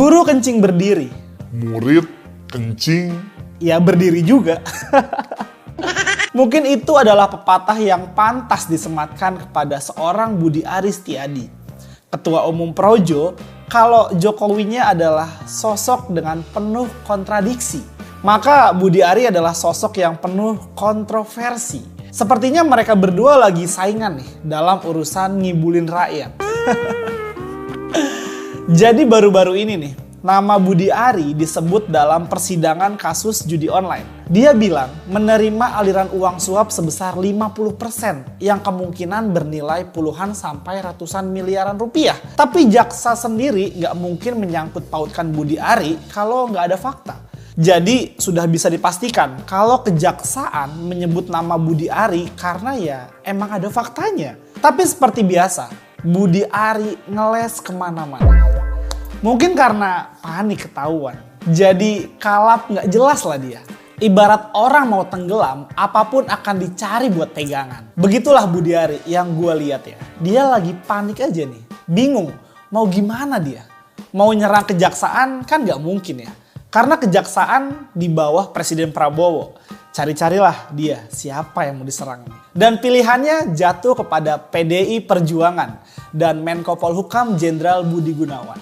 Guru kencing berdiri. Murid kencing. Ya berdiri juga. Mungkin itu adalah pepatah yang pantas disematkan kepada seorang Budi Aris Setiadi, Ketua Umum Projo, kalau Jokowinya adalah sosok dengan penuh kontradiksi. Maka Budi Ari adalah sosok yang penuh kontroversi. Sepertinya mereka berdua lagi saingan nih dalam urusan ngibulin rakyat. Jadi baru-baru ini nih, nama Budi Ari disebut dalam persidangan kasus judi online. Dia bilang menerima aliran uang suap sebesar 50% yang kemungkinan bernilai puluhan sampai ratusan miliaran rupiah. Tapi jaksa sendiri nggak mungkin menyangkut pautkan Budi Ari kalau nggak ada fakta. Jadi sudah bisa dipastikan kalau kejaksaan menyebut nama Budi Ari karena ya emang ada faktanya. Tapi seperti biasa, Budi Ari ngeles kemana-mana. Mungkin karena panik ketahuan. Jadi kalap nggak jelas lah dia. Ibarat orang mau tenggelam, apapun akan dicari buat pegangan. Begitulah Budi Ari yang gue lihat ya. Dia lagi panik aja nih. Bingung mau gimana dia. Mau nyerang kejaksaan kan nggak mungkin ya. Karena kejaksaan di bawah Presiden Prabowo. Cari-carilah dia siapa yang mau diserang nih. Dan pilihannya jatuh kepada PDI Perjuangan dan Menko Polhukam Jenderal Budi Gunawan.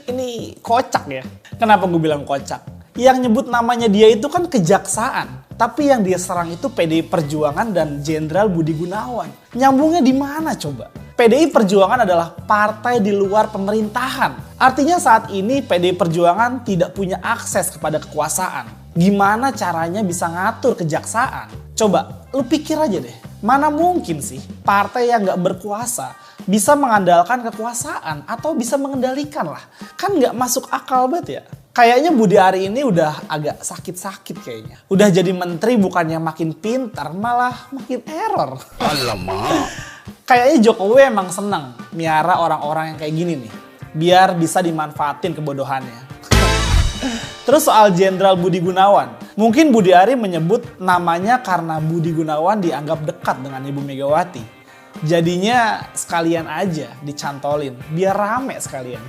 Ini kocak ya. Kenapa gue bilang kocak? Yang nyebut namanya dia itu kan kejaksaan. Tapi yang dia serang itu PDI Perjuangan dan Jenderal Budi Gunawan. Nyambungnya di mana coba? PDI Perjuangan adalah partai di luar pemerintahan. Artinya saat ini PDI Perjuangan tidak punya akses kepada kekuasaan. Gimana caranya bisa ngatur kejaksaan? Coba lu pikir aja deh. Mana mungkin sih partai yang gak berkuasa bisa mengandalkan kekuasaan atau bisa mengendalikan lah. Kan gak masuk akal banget ya. Kayaknya Budi Ari ini udah agak sakit-sakit kayaknya. Udah jadi menteri bukannya makin pintar malah makin error. Alamak. Kayaknya Jokowi emang seneng miara orang-orang yang kayak gini nih. Biar bisa dimanfaatin kebodohannya. Terus soal Jenderal Budi Gunawan. Mungkin Budi Ari menyebut namanya karena Budi Gunawan dianggap dekat dengan Ibu Megawati. Jadinya sekalian aja dicantolin. Biar rame sekalian.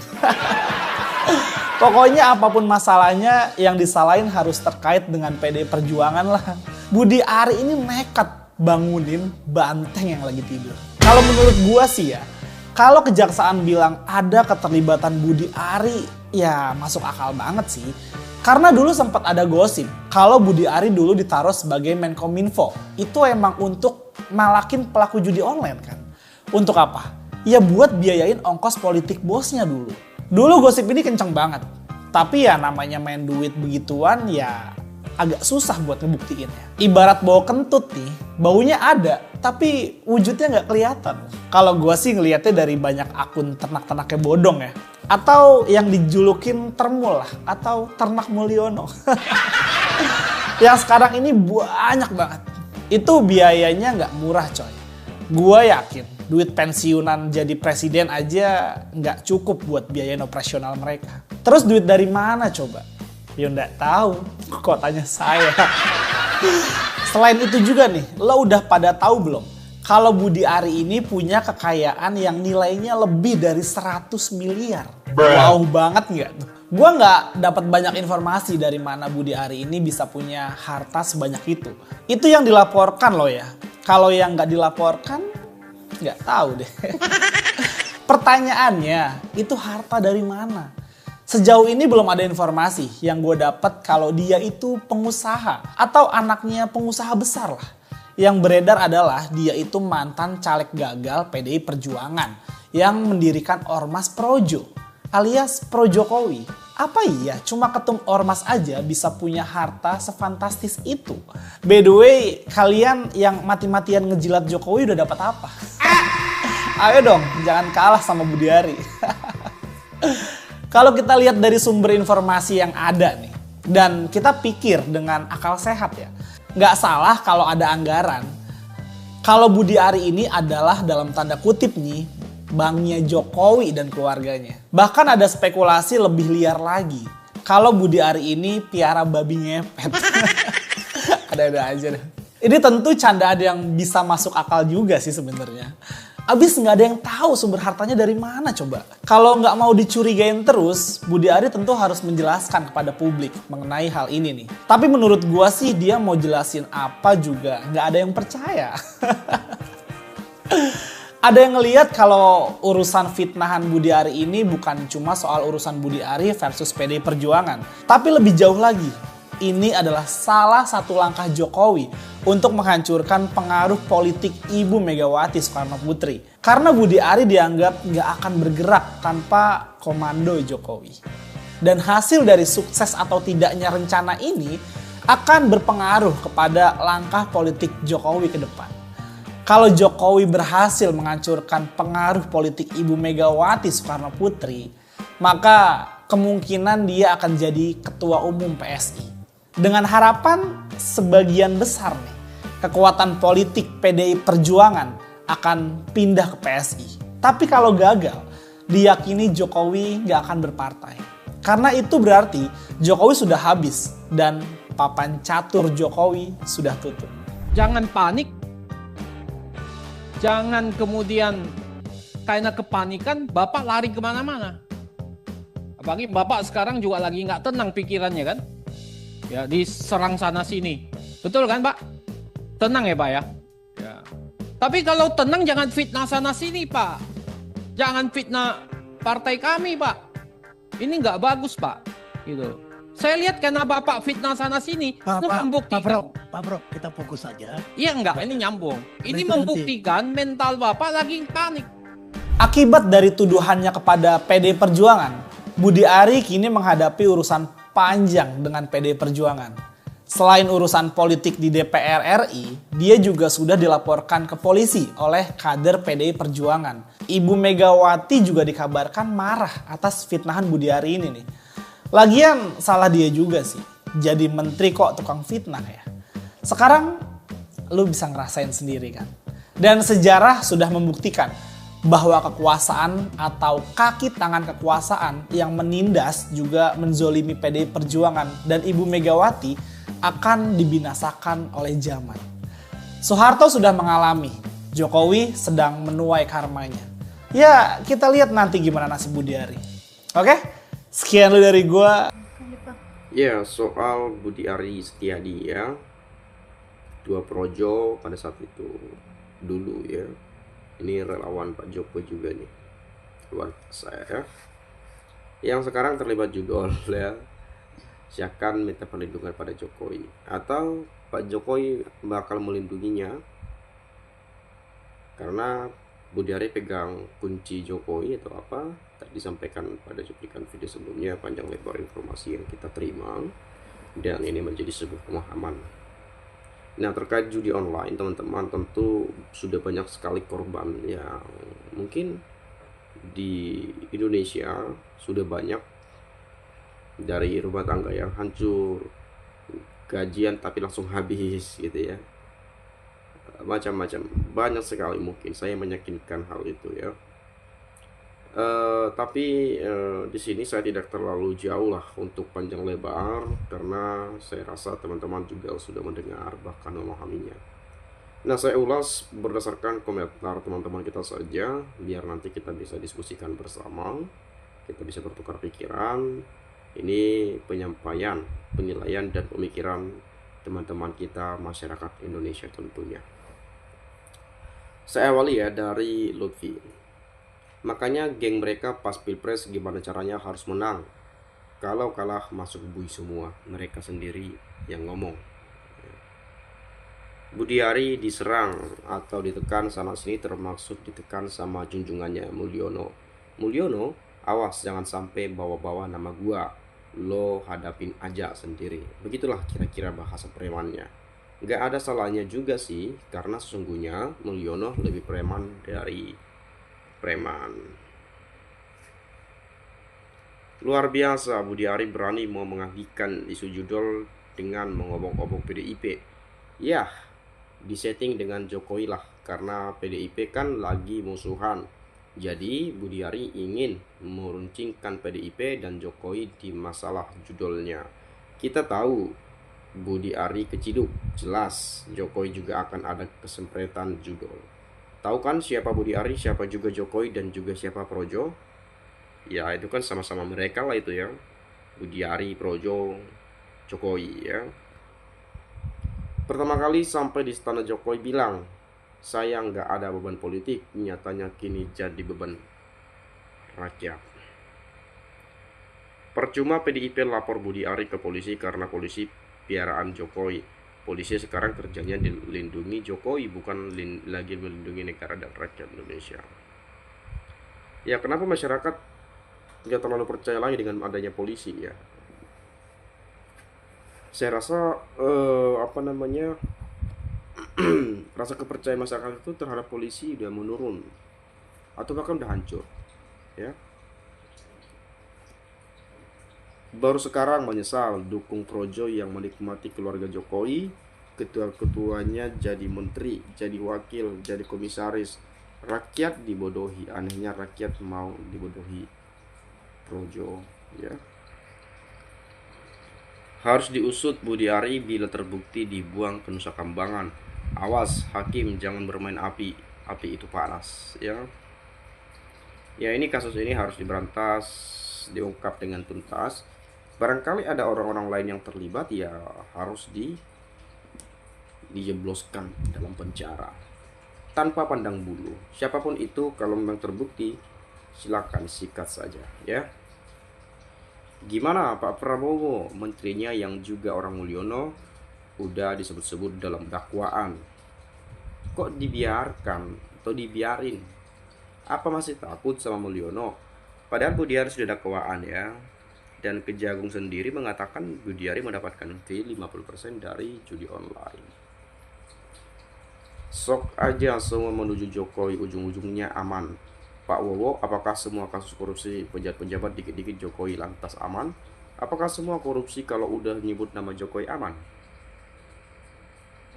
Pokoknya apapun masalahnya yang disalahin harus terkait dengan PDI Perjuangan lah. Budi Ari ini nekat bangunin banteng yang lagi tidur. Kalau menurut gua sih ya, kalau kejaksaan bilang ada keterlibatan Budi Ari, ya masuk akal banget sih. Karena dulu sempat ada gosip kalau Budi Ari dulu ditaruh sebagai Menkominfo. Itu emang untuk malakin pelaku judi online kan. Untuk apa? Ya buat biayain ongkos politik bosnya dulu. Dulu gosip ini kenceng banget. Tapi ya namanya main duit begituan ya agak susah buat ngebuktiinnya. Ibarat bau kentut nih, baunya ada tapi wujudnya nggak kelihatan. Kalau gue sih ngelihatnya dari banyak akun ternak-ternaknya bodong ya. Atau yang dijulukin Termul lah, atau Ternak Mulyono. Yang sekarang ini banyak banget. Itu biayanya nggak murah coy. Gue yakin duit pensiunan jadi presiden aja nggak cukup buat biayain operasional mereka. Terus duit dari mana coba? Ya nggak tahu, kok tanya saya. Selain itu juga nih, lo udah pada tahu belum? Kalau Budi Ari ini punya kekayaan yang nilainya lebih dari 100 miliar. Wow banget nggak tuh? Gue nggak dapat banyak informasi dari mana Budi Ari ini bisa punya harta sebanyak itu. Itu yang dilaporkan loh ya. Kalau yang nggak dilaporkan, nggak tahu deh. Pertanyaannya, itu harta dari mana? Sejauh ini belum ada informasi yang gue dapat kalau dia itu pengusaha atau anaknya pengusaha besar lah. Yang beredar adalah dia itu mantan caleg gagal PDI Perjuangan yang mendirikan Ormas Projo alias Pro Jokowi. Apa iya cuma ketum Ormas aja bisa punya harta sefantastis itu? By the way, kalian yang mati-matian ngejilat Jokowi udah dapat apa? Ayo dong, jangan kalah sama Budi Ari. Kalau kita lihat dari sumber informasi yang ada nih, dan kita pikir dengan akal sehat ya, nggak salah kalau ada anggaran. Kalau Budi Ari ini adalah dalam tanda kutip nih, banknya Jokowi dan keluarganya. Bahkan ada spekulasi lebih liar lagi. Kalau Budi Ari ini piara babi ngepet. Ada-ada aja deh. Ini tentu candaan yang bisa masuk akal juga sih sebenarnya. Abis nggak ada yang tahu sumber hartanya dari mana coba. Kalau nggak mau dicurigain terus, Budi Ari tentu harus menjelaskan kepada publik mengenai hal ini nih. Tapi menurut gua sih dia mau jelasin apa juga nggak ada yang percaya. Ada yang ngelihat kalau urusan fitnahan Budi Ari ini bukan cuma soal urusan Budi Ari versus PDI Perjuangan. Tapi lebih jauh lagi, ini adalah salah satu langkah Jokowi untuk menghancurkan pengaruh politik Ibu Megawati Soekarno Putri. Karena Budi Ari dianggap nggak akan bergerak tanpa komando Jokowi. Dan hasil dari sukses atau tidaknya rencana ini akan berpengaruh kepada langkah politik Jokowi ke depan. Kalau Jokowi berhasil menghancurkan pengaruh politik Ibu Megawati Soekarno Putri, maka kemungkinan dia akan jadi ketua umum PSI. Dengan harapan sebagian besar nih, kekuatan politik PDI Perjuangan akan pindah ke PSI. Tapi kalau gagal, diyakini Jokowi nggak akan berpartai. Karena itu berarti Jokowi sudah habis dan papan catur Jokowi sudah tutup. Jangan panik. Jangan kemudian karena kepanikan Bapak lari kemana-mana. Apalagi Bapak sekarang juga lagi nggak tenang pikirannya kan. Ya diserang sana sini. Betul kan Pak? Tenang ya Pak ya. Ya. Tapi kalau tenang jangan fitnah sana sini Pak. Jangan fitnah partai kami Pak. Ini nggak bagus Pak. Gitu. Saya lihat karena Bapak fitnah sana sini, itu membuktikan. Pak Bro, kita fokus saja. Iya enggak, ini nyambung. Ini membuktikan mental Bapak lagi panik. Akibat dari tuduhannya kepada PDI Perjuangan, Budi Ari kini menghadapi urusan panjang dengan PDI Perjuangan. Selain urusan politik di DPR RI, dia juga sudah dilaporkan ke polisi oleh kader PDI Perjuangan. Ibu Megawati juga dikabarkan marah atas fitnahan Budi Ari ini nih. Lagian salah dia juga sih, jadi menteri kok tukang fitnah ya. Sekarang lu bisa ngerasain sendiri kan. Dan sejarah sudah membuktikan bahwa kekuasaan atau kaki tangan kekuasaan yang menindas juga menzolimi PDI Perjuangan dan Ibu Megawati akan dibinasakan oleh zaman. Soeharto sudah mengalami, Jokowi sedang menuai karmanya. Ya kita lihat nanti gimana nasib Budi Ari. Oke? Sekian dulu dari gua. Ya, soal Budi Ari Setiadi ya, dua projo pada saat itu dulu ya. Ini relawan Pak Jokowi juga nih, luar biasa ya. Yang sekarang terlibat juga oleh siakan minta perlindungan pada Jokowi, atau Pak Jokowi bakal melindunginya karena Budi Ari pegang kunci Jokowi atau apa. Tadi disampaikan pada cuplikan video sebelumnya, panjang lebar informasi yang kita terima, dan ini menjadi sebuah pemahaman. Nah, terkait judi online teman-teman, tentu sudah banyak sekali korban yang mungkin di Indonesia sudah banyak dari rumah tangga yang hancur, gajian tapi langsung habis gitu ya, macam-macam, banyak sekali. Mungkin saya meyakinkan hal itu ya. Tapi di sini saya tidak terlalu jauh lah untuk panjang lebar, karena saya rasa teman-teman juga sudah mendengar bahkan memahaminya. Nah, saya ulas berdasarkan komentar teman-teman kita saja, biar nanti kita bisa diskusikan bersama, kita bisa bertukar pikiran. Ini penyampaian, penilaian, dan pemikiran teman-teman kita masyarakat Indonesia tentunya. Saya awali ya dari Lutfi. Makanya geng mereka pas pilpres gimana caranya harus menang. Kalau kalah masuk bui semua, mereka sendiri yang ngomong. Budi Ari diserang atau ditekan sana sini, termasuk ditekan sama junjungannya Mulyono. Mulyono, awas jangan sampai bawa-bawa nama gua. Lo hadapin aja sendiri. Begitulah kira-kira bahasa premannya. Gak ada salahnya juga sih, karena sesungguhnya Mulyono lebih preman dari preman. Luar biasa, Budi Ari berani mau mengagikan isu judul dengan mengobok-obok PDIP. Ya, disetting dengan Jokowi lah, karena PDIP kan lagi musuhan. Jadi Budi Ari ingin meruncingkan PDIP dan Jokowi di masalah judulnya. Kita tahu Budi Ari keciduk, jelas Jokowi juga akan ada kesempretan judul. Tahu kan siapa Budi Ari, siapa juga Jokowi, dan juga siapa Projo? Ya itu kan sama-sama mereka lah itu ya. Budi Ari, Projo, Jokowi ya. Pertama kali sampai di istana, Jokowi bilang, saya nggak ada beban politik, nyatanya kini jadi beban rakyat. Percuma PDIP lapor Budi Ari ke polisi karena polisi piaraan Jokowi. Polisi sekarang kerjanya dilindungi Jokowi, bukan lagi melindungi negara dan rakyat Indonesia. Ya kenapa masyarakat nggak terlalu percaya lagi dengan adanya polisi ya? Saya rasa rasa kepercayaan masyarakat itu terhadap polisi udah menurun atau bahkan udah hancur ya. Baru sekarang menyesal dukung Projo yang menikmati keluarga Jokowi, ketua-ketuanya jadi menteri, jadi wakil, jadi komisaris. Rakyat dibodohi, anehnya rakyat mau dibodohi Projo ya. Harus diusut Budi Ari, bila terbukti dibuang ke Nusa Kambangan. Awas hakim, jangan bermain api, api itu panas ya. Ya ini kasus ini harus diberantas, diungkap dengan tuntas. Barangkali ada orang-orang lain yang terlibat, ya harus dijebloskan dalam penjara tanpa pandang bulu. Siapapun itu, kalau memang terbukti silakan sikat saja ya. Gimana Pak Prabowo, menterinya yang juga orang Mulyono udah disebut-sebut dalam dakwaan, kok dibiarkan atau dibiarin? Apa masih takut sama Mulyono? Padahal Budi Ari sudah dakwaan ya. Dan Kejagung sendiri mengatakan Budi Ari mendapatkan fee 50% dari judi online. Sok aja semua menuju Jokowi, ujung-ujungnya aman. Pak Wowo, apakah semua kasus korupsi pejabat-pejabat dikit-dikit Jokowi lantas aman? Apakah semua korupsi kalau udah nyebut nama Jokowi aman?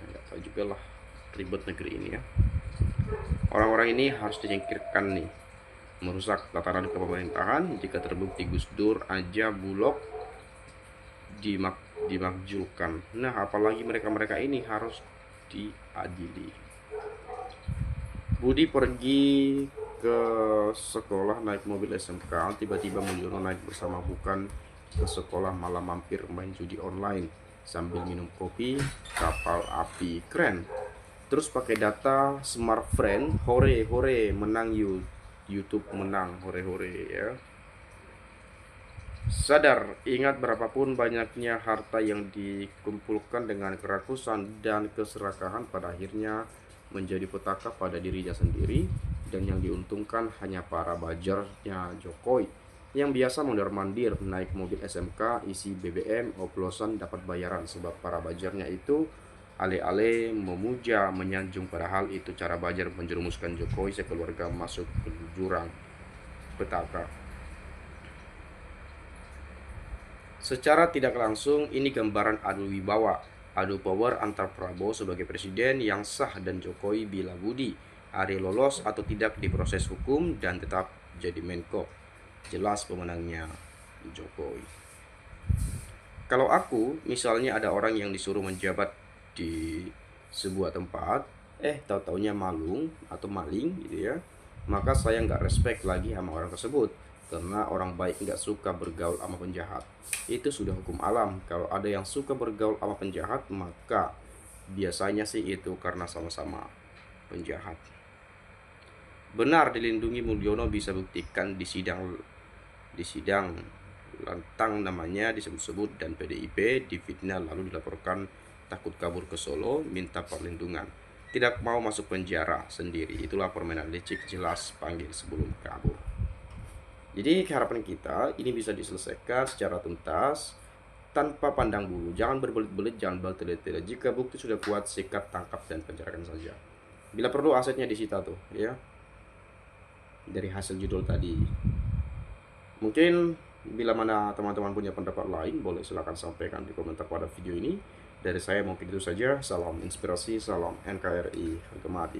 Nggak tahu juga lah, ribet negeri ini ya. Orang-orang ini harus disingkirkan nih, merusak tatanan kepemerintahan. Jika terbukti Gus Dur aja Bulog dimakjulkan, nah apalagi mereka-mereka ini harus diadili. Budi pergi ke sekolah naik mobil SMK, tiba-tiba Mulyono naik bersama, bukan ke sekolah malah mampir main judi online sambil minum kopi. Kapal api keren. Terus pakai data smart friend, hore hore menang YouTube menang, hore hore ya. Sadar, ingat berapapun banyaknya harta yang dikumpulkan dengan kerakusan dan keserakahan, pada akhirnya menjadi petaka pada dirinya sendiri, dan yang diuntungkan hanya para bajarnya Jokowi yang biasa mondar-mandir naik mobil SMK isi BBM oplosan dapat bayaran, sebab para bajarnya itu ale-ale memuja, menyanjung, padahal itu cara bajar menjerumuskan Jokowi sekeluarga masuk ke jurang petaka. Secara tidak langsung ini gambaran adu wibawa, adu power antar Prabowo sebagai presiden yang sah dan Jokowi bila Budi Ari lolos atau tidak diproses hukum dan tetap jadi Menko. Jelas pemenangnya Jokowi. Kalau aku, misalnya ada orang yang disuruh menjabat di sebuah tempat, tahu-taunya malung atau maling gitu ya, maka saya nggak respect lagi sama orang tersebut, karena orang baik nggak suka bergaul sama penjahat. Itu sudah hukum alam. Kalau ada yang suka bergaul sama penjahat, maka biasanya sih itu karena sama-sama penjahat. Benar dilindungi Mulyono bisa buktikan di sidang Lantang namanya disebut-sebut, dan PDIP difitnah lalu dilaporkan takut kabur ke Solo minta perlindungan, tidak mau masuk penjara sendiri. Itulah permainan licik, jelas panggil sebelum kabur. Jadi harapan kita ini bisa diselesaikan secara tuntas tanpa pandang bulu. Jangan berbelit-belit, jangan bertele-tele. Jika bukti sudah kuat, sikat, tangkap, dan penjarakan saja. Bila perlu asetnya disita tuh ya, dari hasil judul tadi. Mungkin bila mana teman-teman punya pendapat lain, boleh silahkan sampaikan di komentar pada video ini. Dari saya mungkin itu saja. Salam inspirasi, salam NKRI, harga mati.